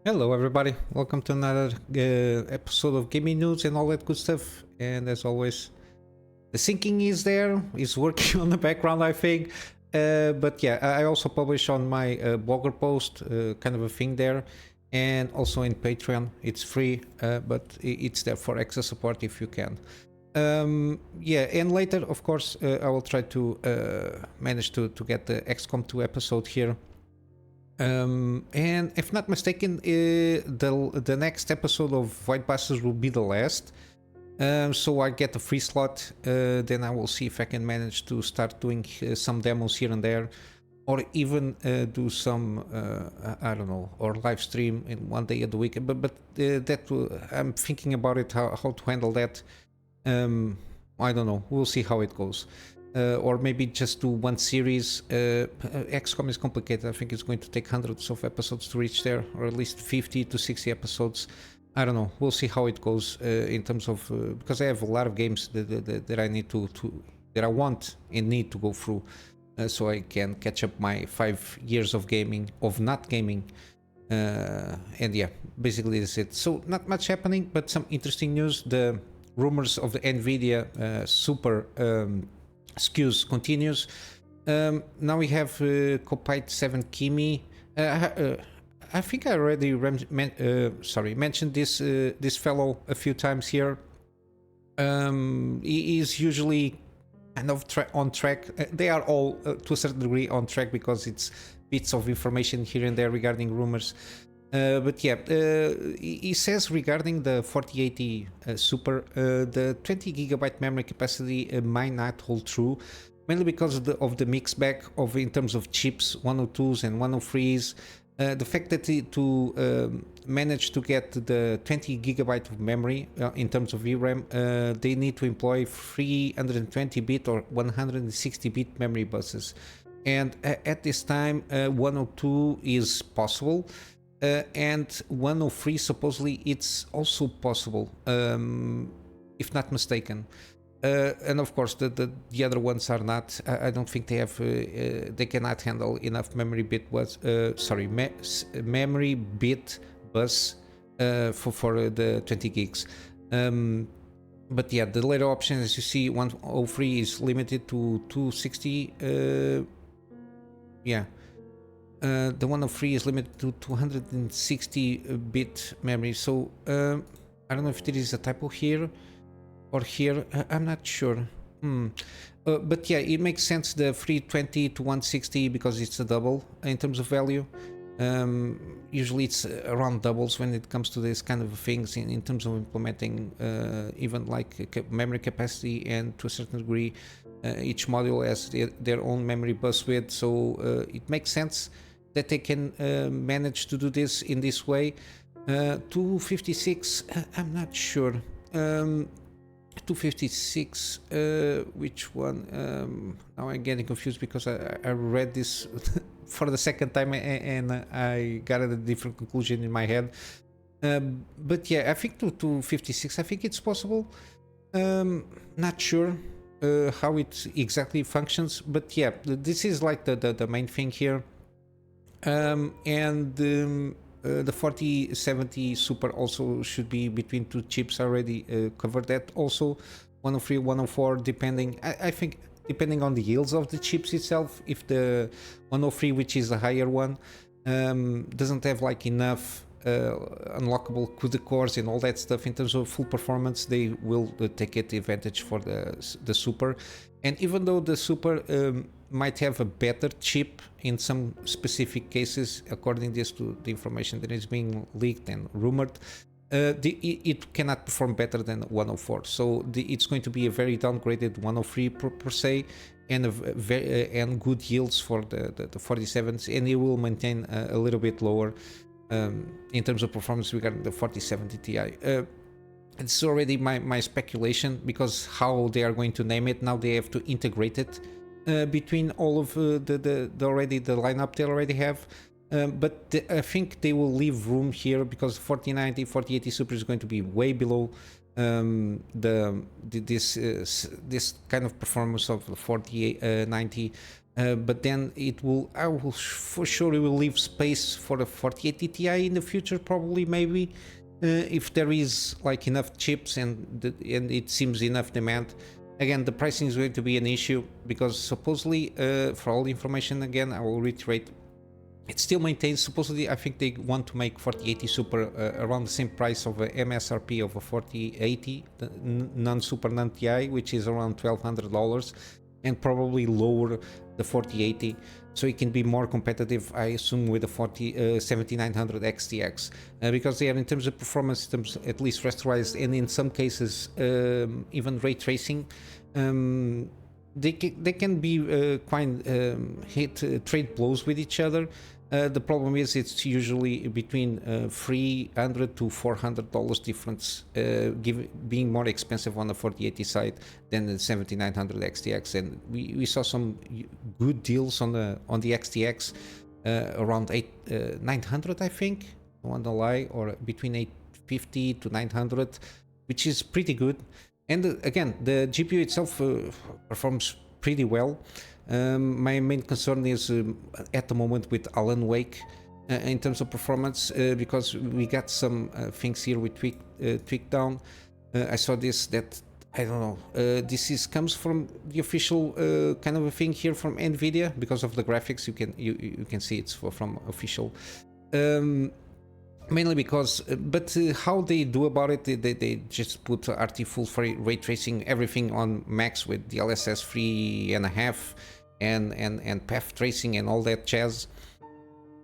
Hello everybody, welcome to another episode of gaming news and all that good stuff. And as always, the syncing is there, is working on the background I think. But yeah, I also publish on my blogger post, kind of a thing there. And also in Patreon, it's free, but it's there for extra support if you can. Yeah, and later of course I will try to manage to get the XCOM 2 episode here. And if not mistaken, the next episode of White Bastards will be the last. So I get a free slot, then I will see if I can manage to start doing some demos here and there, or even do some, I don't know, or live stream in one day of the week. But I'm thinking about it, how to handle that. I don't know, we'll see how it goes. Or maybe just do one series. XCOM is complicated. I think it's going to take hundreds of episodes to reach there, or at least 50 to 60 episodes. I don't know. We'll see how it goes in terms of because I have a lot of games that I need that I want and need to go through, so I can catch up my 5 years of gaming, of not gaming. And yeah, basically that's it. So not much happening, but some interesting news. The rumors of the Nvidia super SKUs continues. Now we have Copite 7 Kimi. I think I already mentioned this fellow a few times here. He is usually kind of on track. They are all to a certain degree on track because it's bits of information here and there regarding rumors. But yeah, he says regarding the 4080 Super, the 20 gigabyte memory capacity might not hold true, mainly because of the mix back of in terms of chips, 102s and 103s. The fact that to manage to get the 20 gigabyte of memory in terms of VRAM, they need to employ 320-bit or 160-bit memory buses, and at this time 102 is possible. And 103 supposedly it's also possible, if not mistaken. And of course the other ones are not. I don't think they have. They cannot handle enough memory bit memory bit bus for the 20 gigs. But yeah, the later option, as you see, 103 is limited to 260. Yeah. The 103 is limited to 260-bit memory, so I don't know if there is a typo here or here. I'm not sure. But yeah, it makes sense, the 320 to 160, because it's a double in terms of value. Usually it's around doubles when it comes to this kind of things in terms of implementing even like memory capacity, and to a certain degree each module has their own memory bus width, so it makes sense that they can manage to do this in this way. 256, I'm not sure. 256, which one? Now I'm getting confused because I read this for the second time and I got a different conclusion in my head. But yeah, I think 256, I think it's possible. Not sure how it exactly functions, but yeah, this is like the main thing here. And the 4070 Super also should be between two chips. Already covered that. Also 103, 104, depending. I think depending on the yields of the chips itself. If the 103, which is the higher one, doesn't have like enough unlockable CUDA cores and all that stuff in terms of full performance, they will take advantage for the Super. And even though the Super might have a better chip in some specific cases, according to the information that is being leaked and rumored, it cannot perform better than 104. So it's going to be a very downgraded 103 per se, and and good yields for the 47s, and it will maintain a little bit lower in terms of performance regarding the 4070 Ti. It's already my speculation, because how they are going to name it now, they have to integrate it between all of the lineup they already have. But I think they will leave room here, because 4090, 4080 Super is going to be way below this kind of performance of the 4090. But then I will for sure it will leave space for the 4080 Ti in the future, probably, maybe, if there is like enough chips and it seems enough demand. Again, the pricing is going to be an issue because supposedly, for all the information, again, I will reiterate, it still maintains, supposedly, I think they want to make 4080 Super around the same price of a MSRP of a 4080 non-Super non-Ti, which is around $1,200, and probably lower the 4080, so it can be more competitive, I assume, with the 7900 XTX, because they are, in terms of performance, in terms at least rasterized, and in some cases even ray tracing, they can be quite trade blows with each other. The problem is it's usually between $300 to $400 difference, being more expensive on the 4080 side than the 7900 XTX, and we saw some good deals on the XTX around 900, I think, I want to lie, or between 850 to 900, which is pretty good. And again, the GPU itself performs pretty well. My main concern is at the moment with Alan Wake in terms of performance, because we got some things here with tweak down. I saw this, that I don't know, this comes from the official kind of a thing here from Nvidia because of the graphics. You can see it's from official. Mainly because, but how they do about it, they just put RT full ray tracing, everything on max with DLSS 3.5 and path tracing and all that jazz.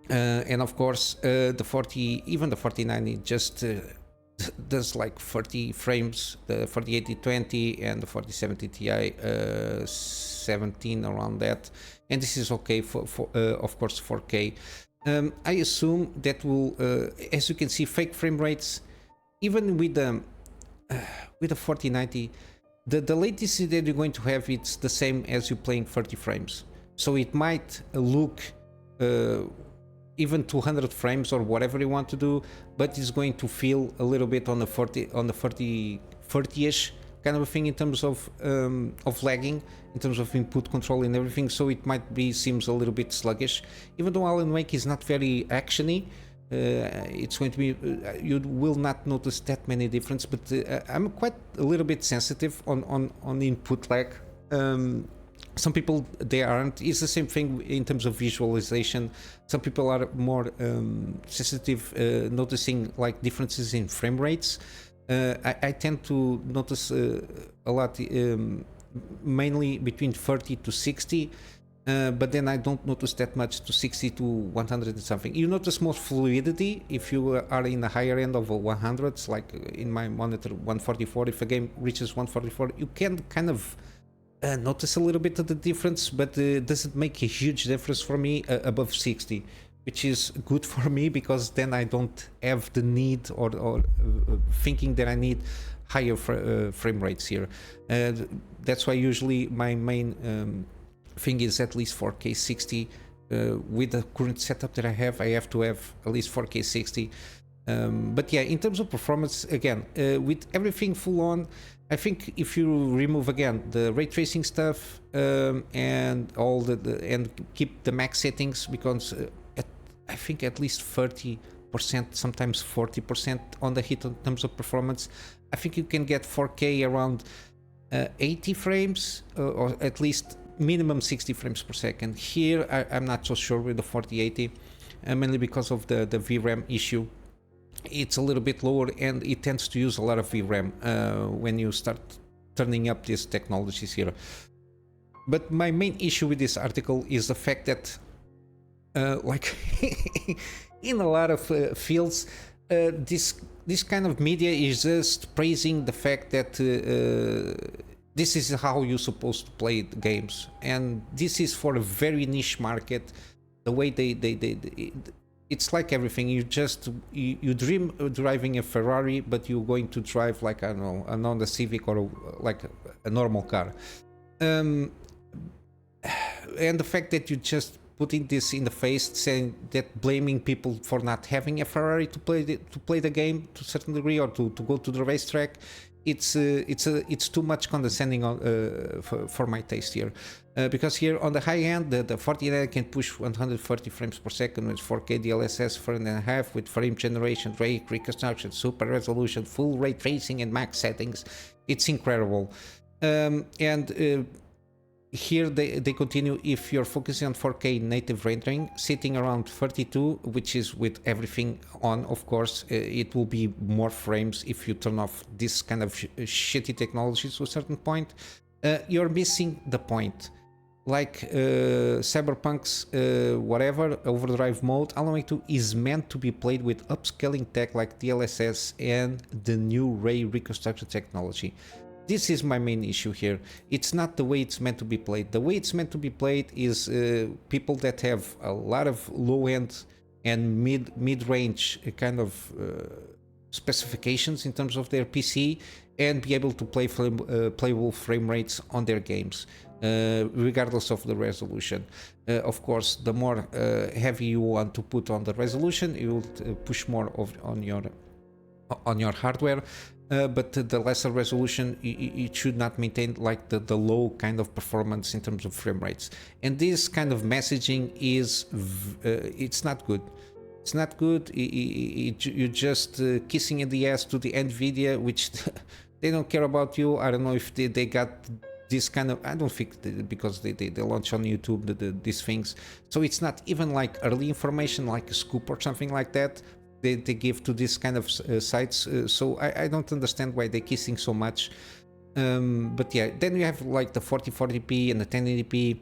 And of course, even the 4090 just does like 30 frames, the 4080 20 and the 4070 Ti 17, around that. And this is okay for of course 4K. I assume that will, as you can see, fake frame rates, even with the 4090, the latency that you're going to have, it's the same as you playing 30 frames. So it might look even 200 frames or whatever you want to do, but it's going to feel a little bit on the 30-ish kind of a thing in terms of lagging, in terms of input control and everything. So it might seems a little bit sluggish, even though Alan Wake is not very actiony. It's going to be, you will not notice that many difference, but I'm quite a little bit sensitive on the input lag. Some people, they aren't. It's the same thing in terms of visualization. Some people are more sensitive, noticing like differences in frame rates. I tend to notice a lot, mainly between 30 to 60, but then I don't notice that much to 60 to 100 and something. You notice more fluidity if you are in the higher end of 100s, like in my monitor 144. If a game reaches 144, you can kind of notice a little bit of the difference, but it doesn't make a huge difference for me above 60. Which is good for me, because then I don't have the need or thinking that I need higher frame rates here. That's why usually my main thing is at least 4K 60. With the current setup that I have to have at least 4K 60. But yeah, in terms of performance, again, with everything full on, I think if you remove again the ray tracing stuff and all and keep the max settings, because I think at least 30%, sometimes 40% on the hit in terms of performance. I think you can get 4K around 80 frames, or at least minimum 60 frames per second. Here, I'm not so sure with the 4080, mainly because of the VRAM issue. It's a little bit lower, and it tends to use a lot of VRAM when you start turning up these technologies here. But my main issue with this article is the fact that like in a lot of fields, this kind of media is just praising the fact that this is how you're supposed to play the games, and this is for a very niche market. The way it's like everything. You dream of driving a Ferrari, but you're going to drive like, I don't know, a Honda Civic or like a normal car. And the fact that you just putting this in the face, saying that, blaming people for not having a Ferrari to play the game to a certain degree, or to go to the racetrack, it's too much condescending on, for my taste here, because here on the high end the 4090 can push 130 frames per second with 4K DLSS 4.5 with frame generation, ray reconstruction, super resolution, full ray tracing and max settings. It's incredible. And here they continue, if you're focusing on 4K native rendering, sitting around 32, which is with everything on, of course. It will be more frames if you turn off this kind of shitty technology to a certain point. You're missing the point. Like Cyberpunk's whatever overdrive mode, Alan Wake 2 is meant to be played with upscaling tech like DLSS and the new ray reconstruction technology. This is my main issue here. It's not the way it's meant to be played. The way it's meant to be played is people that have a lot of low-end and mid-range kind of specifications in terms of their PC, and be able to play playable frame rates on their games, regardless of the resolution. Of course, the more heavy you want to put on the resolution, you will push more on your hardware. But the lesser resolution, it should not maintain like the low kind of performance in terms of frame rates. And this kind of messaging is it's not good. It's not good. You're just kissing in the ass to the Nvidia, which they don't care about you. I don't know if they got this kind of, I don't think because they launch on YouTube these things, so it's not even like early information like a scoop or something like that. They give to this kind of sites, so I don't understand why they're kissing so much. But yeah, then you have like the 4040p and the 1080p.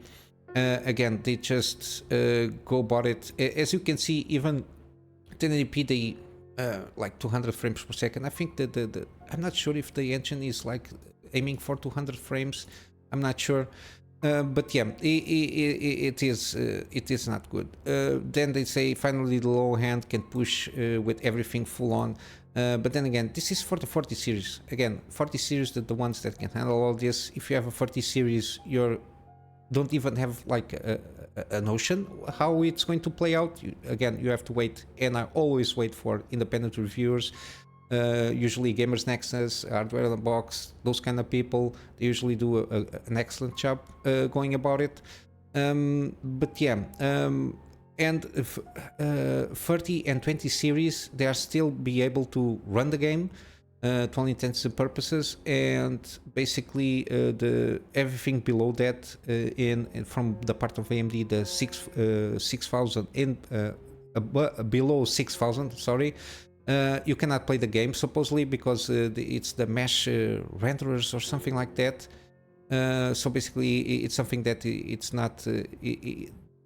Again, they just go about it. As you can see, even 1080p, they like 200 frames per second. I think that I'm not sure if the engine is like aiming for 200 frames. I'm not sure. But yeah, it is not good. Then they say finally the low end can push with everything full on. But then again, this is for the 40 series. Again, 40 series, the ones that can handle all this. If you have a 40 series, you don't even have like a notion how it's going to play out. Again, you have to wait, and I always wait for independent reviewers. Usually Gamers Nexus, Hardware in the Box, those kind of people, they usually do an excellent job going about it. But yeah, and 30 and 20 series, they are still be able to run the game to all intents and purposes, and basically everything below that from the part of AMD, the 6000 and below 6000, sorry. You cannot play the game supposedly because it's the mesh renderers or something like that. So basically, it's something that it's not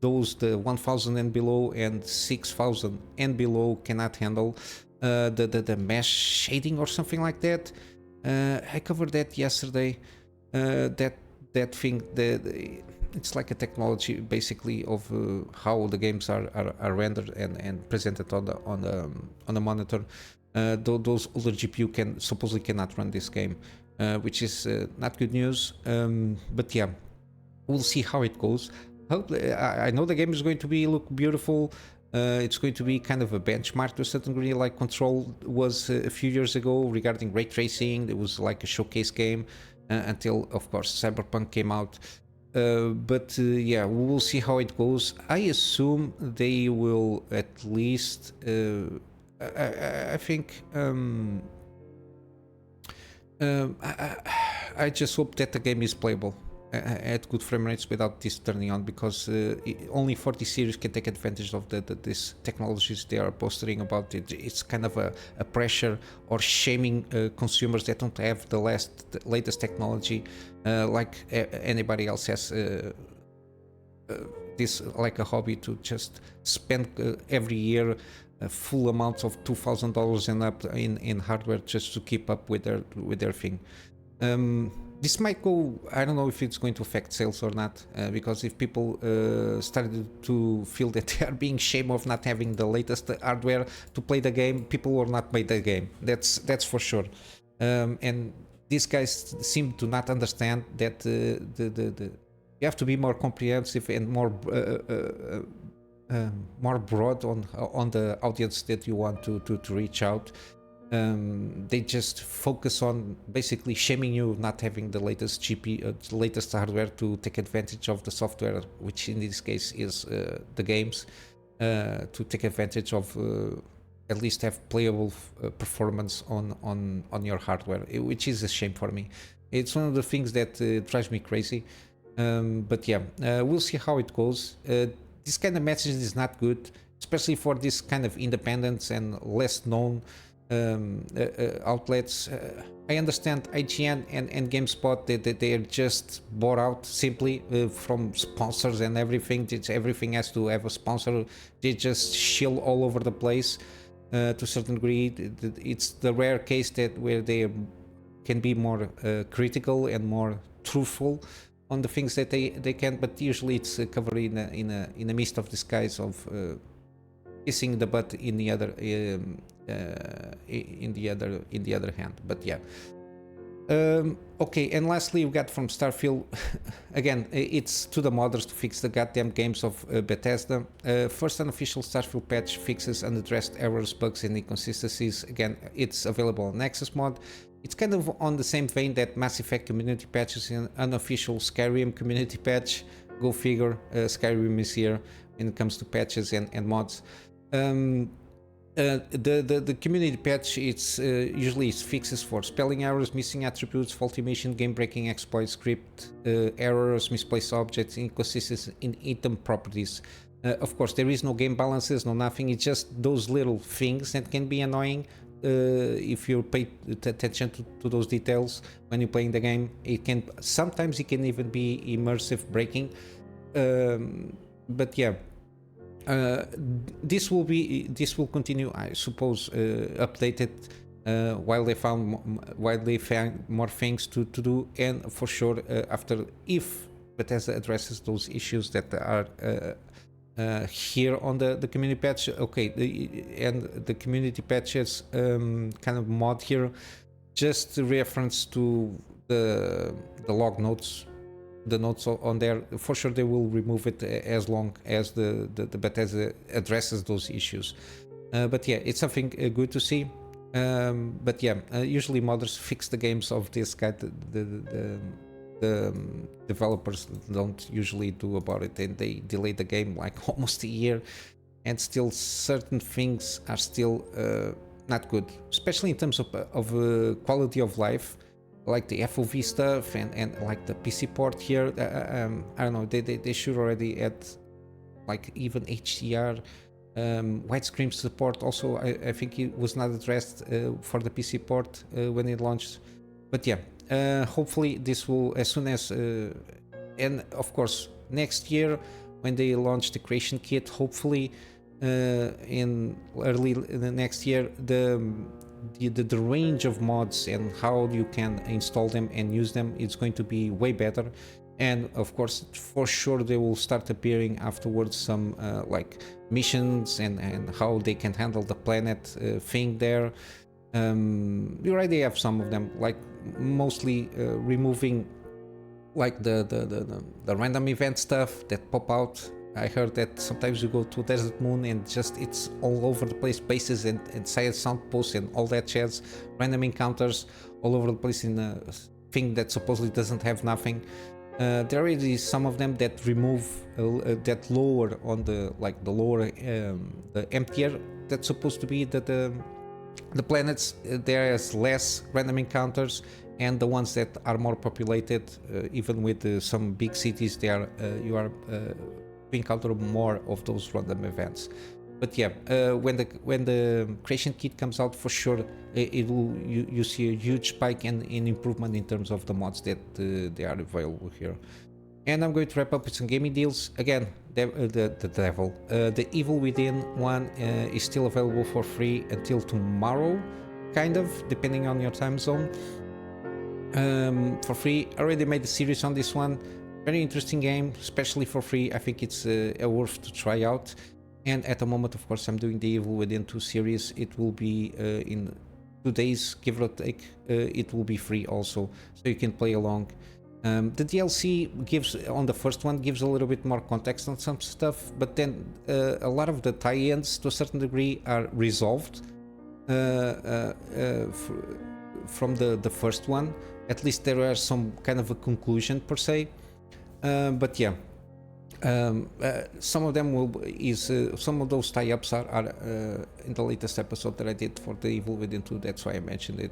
those the 1000 and below and 6000 and below cannot handle the mesh shading or something like that. I covered that yesterday. That thing, it's like a technology basically of how the games are rendered and presented on the monitor. Those older GPU supposedly cannot run this game, which is not good news. But yeah, we'll see how it goes. I know the game is going to look beautiful. It's going to be kind of a benchmark to a certain degree, like Control was a few years ago regarding ray tracing. It was like a showcase game until, of course, Cyberpunk came out. But yeah, we will see how it goes. I assume they will at least. I think. I just hope that the game is playable at good frame rates without this turning on, because only 40 series can take advantage of these technologies they are posting about. It's kind of a pressure or shaming consumers that don't have the latest technology, like anybody else has this like a hobby to just spend every year full amounts of $2,000 and up in hardware just to keep up with their thing. This might go, I don't know if it's going to affect sales or not, because if people started to feel that they are being shamed of not having the latest hardware to play the game, people will not play the game. That's for sure. And these guys seem to not understand that you have to be more comprehensive and more broad on the audience that you want to reach out. They just focus on basically shaming you not having the latest GPU, the latest hardware to take advantage of the software, which in this case is the games, to take advantage of at least have playable performance on your hardware, which is a shame for me. It's one of the things that drives me crazy. But yeah, we'll see how it goes. This kind of message is not good, especially for this kind of independents and less known outlets. I understand IGN and GameSpot, they are just bought out simply from sponsors and everything. Everything has to have a sponsor. They just shill all over the place to a certain degree. It's the rare case that where they can be more critical and more truthful on the things that they can, but usually it's covered in a mist of disguise of kissing the butt in the other in the other hand. But yeah, okay. And lastly, we got from Starfield. Again, it's to the modders to fix the goddamn games of Bethesda. First unofficial Starfield patch fixes unaddressed errors, bugs, and inconsistencies. Again, it's available on Nexus mod. It's kind of on the same vein that Mass Effect community patches and unofficial Skyrim community patch. Go figure, Skyrim is here when it comes to patches and mods. The community patch, it's usually fixes for spelling errors, missing attributes, faulty mission, game-breaking exploits, script errors, misplaced objects, inconsistencies in item properties. Of course, there is no game balances, no nothing. It's just those little things that can be annoying if you pay attention to those details when you're playing the game. It can sometimes it can even be immersive breaking, but yeah. This will continue, I suppose, updated while they find more things to do, and for sure after, if Bethesda addresses those issues that are here on the community patch. Okay, and the community patches kind of mod here, just reference to the log notes. The notes on there, for sure they will remove it as long as the Bethesda addresses those issues. But yeah, it's something good to see. But yeah, usually modders fix the games of this guy. The developers don't usually do about it, and they delay the game like almost a year, and still certain things are still not good, especially in terms of quality of life, like the FOV stuff and like the PC port here. I don't know, they should already add like even HDR, widescreen support. Also, I think it was not addressed for the PC port when it launched. But yeah, hopefully this will, as soon as and of course next year when they launch the creation kit, hopefully in early next year, the range of mods and how you can install them and use them is going to be way better. And of course, for sure, they will start appearing afterwards some like missions and how they can handle the planet thing there. You already have some of them, like mostly removing like the random event stuff that pop out. I heard that sometimes you go to Desert Moon and just it's all over the place, bases and side sound posts and all that jazz, random encounters all over the place in a thing that supposedly doesn't have nothing. There is some of them that remove that lower on the like the lower the emptier that's supposed to be the planets. There is less random encounters, and the ones that are more populated, even with some big cities, there you are encounter more of those random events. But yeah, when the creation kit comes out, for sure it will you see a huge spike and improvement in terms of the mods that they are available here. And I'm going to wrap up with some gaming deals. Again, the Evil Within one is still available for free until tomorrow, kind of, depending on your time zone. For free. I already made a series on this one. Very interesting game, especially for free. I think it's worth to try out. And at the moment, of course, I'm doing the Evil Within 2 series. It will be in 2 days, give or take. It will be free also, so you can play along. The DLC gives, on the first one, gives a little bit more context on some stuff, but then a lot of the tie-ins to a certain degree are resolved. from the first one. At least there are some kind of a conclusion per se. But yeah, some of them some of those tie-ups are in the latest episode that I did for the Evil Within 2. That's why I mentioned it.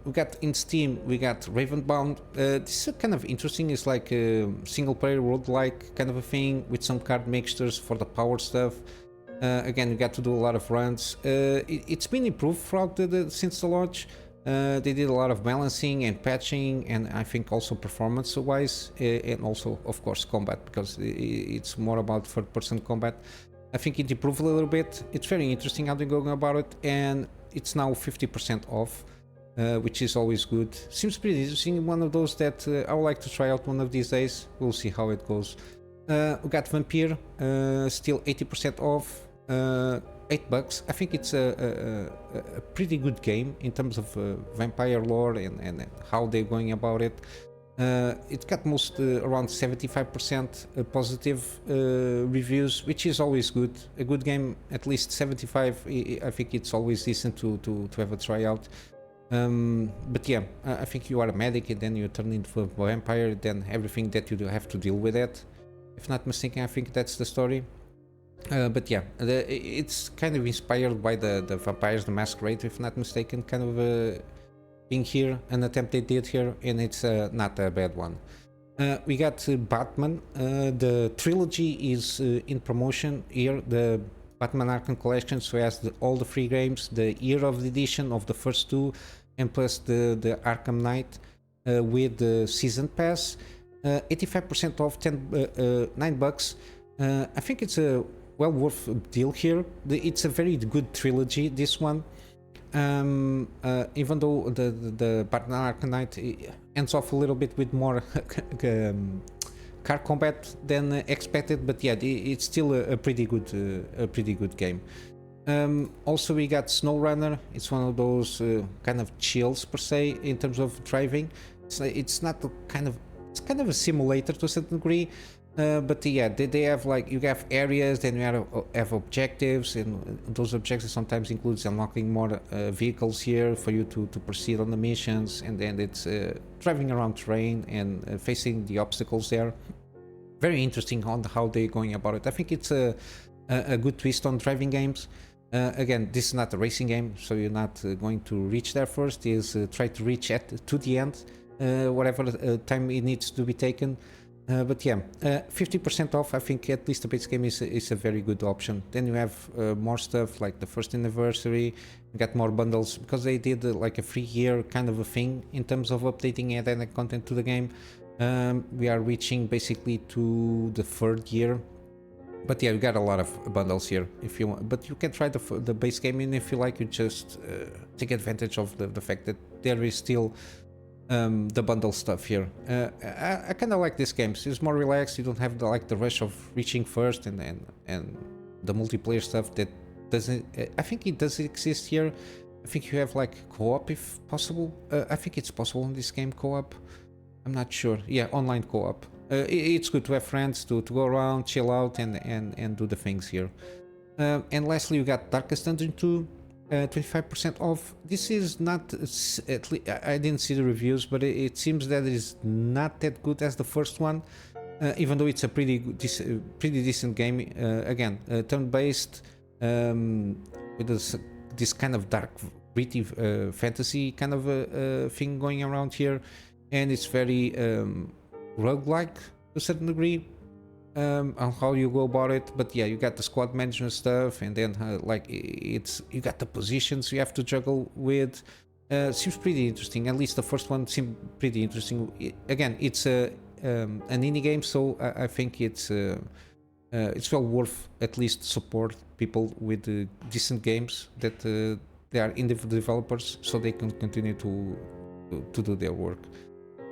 We got in Steam, we got Ravenbound. This is kind of interesting. It's like a single player roguelike kind of a thing with some card mixtures for the power stuff. Again, you got to do a lot of runs. It's been improved throughout since the launch. They did a lot of balancing and patching, and I think also performance wise, and also of course combat, because it's more about third person combat. I think it improved a little bit. It's very interesting how they're going about it, and it's now 50% off, which is always good. Seems pretty interesting. One of those that I would like to try out one of these days. We'll see how it goes. We got Vampyr, still 80% off. $8. I think it's a pretty good game in terms of vampire lore and how they're going about it. It got most around 75% positive reviews, which is always good. A good game, at least 75. I think it's always decent to have a tryout. But yeah, I think you are a medic and then you turn into a vampire, then everything that you do have to deal with that. If not mistaken, I think that's the story. But yeah, it's kind of inspired by the Vampires the Masquerade, if not mistaken, kind of being here, an attempt they did here, and it's not a bad one. We got Batman. The trilogy is in promotion here, the Batman Arkham Collection, so it has all the free games, the Year of the Edition of the first two, and plus the Arkham Knight with the Season Pass. 85% off, $9. I think it's a well worth deal here. It's a very good trilogy, this one. Even though the Batman Arkham Knight ends off a little bit with more car combat than expected, but yeah, it's still a pretty good game. Also, we got SnowRunner. It's one of those kind of chills per se in terms of driving. It's not the it's kind of a simulator to a certain degree. But yeah, they have like, you have areas, then you have objectives, and those objectives sometimes includes unlocking more vehicles here for you to proceed on the missions, and then it's driving around terrain and facing the obstacles there. Very interesting on how they're going about it. I think it's a good twist on driving games. Again, this is not a racing game, so you're not going to reach there first. Is try to reach to the end, whatever time it needs to be taken. But yeah, 50% off. I think at least the base game is a very good option. Then you have more stuff like the first anniversary. You got more bundles because they did like a free year kind of a thing in terms of updating and adding content to the game. We are reaching basically to the third year. But yeah, you got a lot of bundles here if you want. But you can try the base game, and if you like, you just take advantage of the fact that there is still the bundle stuff here. I kind of like this game. It's more relaxed. You don't have the rush of reaching first and the multiplayer stuff that doesn't. I think it does exist here. I think you have like co-op if possible. I think it's possible in this game, co-op. I'm not sure. Yeah, online co-op. It's good to have friends to go around, chill out, and do the things here. And lastly, you got Darkest Dungeon 2. 25% off. This is not, I didn't see the reviews, but it seems that it is not that good as the first one, even though it's a pretty decent game. Again, turn-based, with this kind of dark, gritty fantasy kind of thing going around here, and it's very roguelike to a certain degree. On how you go about it, but yeah, you got the squad management stuff, and then you got the positions you have to juggle with. Seems pretty interesting. At least the first one seemed pretty interesting. Again, it's an indie game, so I think it's well worth at least support people with decent games that they are indie developers, so they can continue to do their work.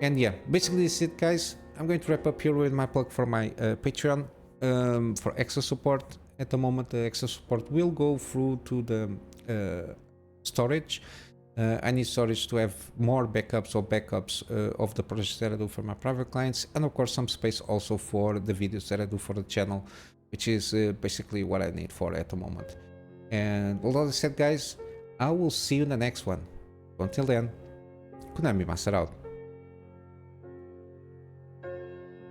And yeah, basically this is it, guys. I'm going to wrap up here with my plug for my Patreon for extra support. At the moment, the extra support will go through to the storage. I need storage to have more backups of the projects that I do for my private clients, and of course some space also for the videos that I do for the channel, which is basically what I need for at the moment. And with all that said, guys, I will see you in the next one. Until then, Kunamy Master out.